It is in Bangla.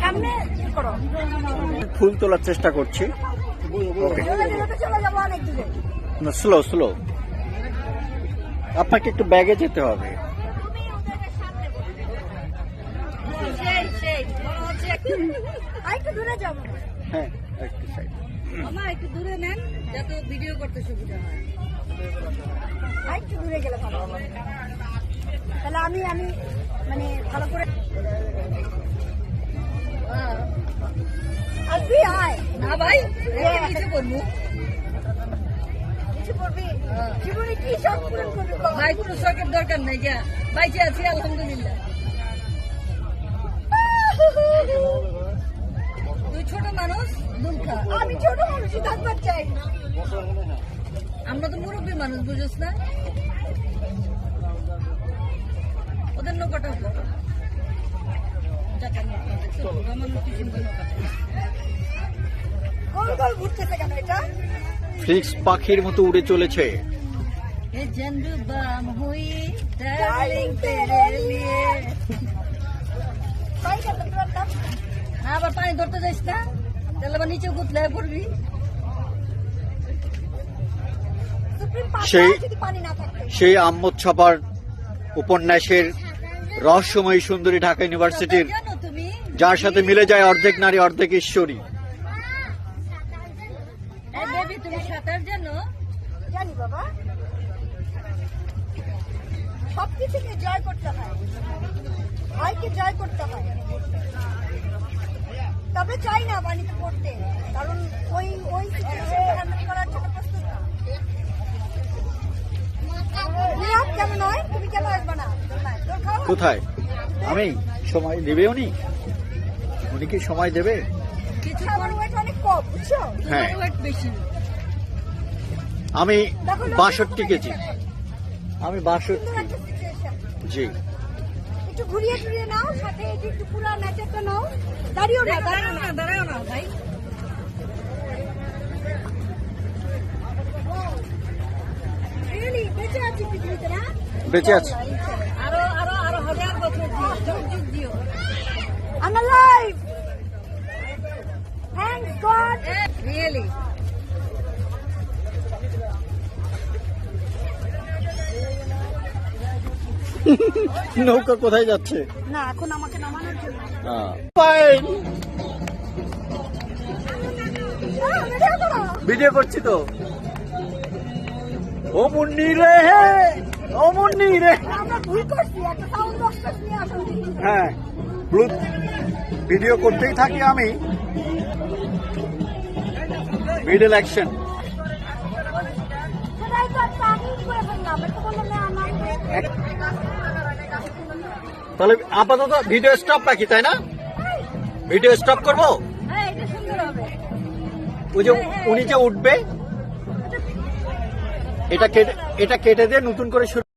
সামনে করো, ফুল তোলার চেষ্টা করছি। স্লো স্লো, আপনাকে একটু ব্যাগে যেতে হবে। একটু দূরে যাবো। হ্যাঁ একটু সাইড, মামা একটু দূরে নেন যাতে ভিডিও করতে সুবিধা হয়। একটু দূরে গেলে ভালো হবে। তাহলে আমি মানে ভালো করে আসবি। আয় না ভাই, কিছু করবো, কিছু করবি জীবনে কি শখ পূরণ করবি ভাই? কোনো শখের দরকার নেই, যা বাইচে আছি আলহামদুলিল্লাহ। তুই ছোট মানুষ, দুঃখা। আমি ছোট মানুষই থাকবার চাই। আমরা তো মুরব্বী মানুষ, বুঝোস না? ওদের নৌকাটা গোল গোল ঘুরতেছে কেন এটা? ফ্লিক্স পাখির মতো উড়ে চলেছে। আবার পানি ধরতে যাইস না, তাহলে আবার নিচে গুতলে পড়বি। সেই আহমদ ছফার উপন্যাসের রহস্যময়ী সুন্দরী ঢাকা ইউনিভার্সিটির, যার সাথে মিলে যায় অর্ধেক নারী অর্ধেক ঈশ্বরী। তুমি সাঁতার জানো? জানি বাবা, সবকিছুকে জয় করতে হয়, ভয়কে জয় করতে হয়। তবে চাই না পানিতে পড়তে, কারণ ওই সিচুয়েশন হ্যান্ডেল করার জন্য প্রস্তুত না। কেমন হয়? তুমি কেন আসবে না? কোথায়? আমি সময় দেবে উনি? উনি কি সময় দেবে? অনেক কম, বুঝছো? হ্যাঁ, বেশি। আমি 62 কেজি। আমি 62। জি, একটু ঘুরিয়ে ঘুরিয়ে নাও, সাথে একটু পুরা ন্যাচারটা নাও। দাঁড়িয়েও না, দাঁড়াও না ভাই। বেঁচে আছি পৃথিবীতে না? বেঁচে আছি। আরো হাজার বছর যুগ দিও। I'm alive. Thank God. Really. নৌকা কোথায় যাচ্ছে? না, এখন আমাকে নামানোর জন্য। ভিডিও করছি তো। ও মুন্নি রে, ও মুন্নি রে। আমরা ভুল করছি, একটা সাউন্ড বক্স নিয়ে আসুন। হ্যাঁ, ভিডিও করতেই থাকি আমি। Middle action. তাহলে আপাতত ভিডিও স্টপ রাখি, তাই না? ভিডিও স্টপ করবো। ওই যে উনি যে উঠবে, এটা কেটে দিয়ে নতুন করে শুরু।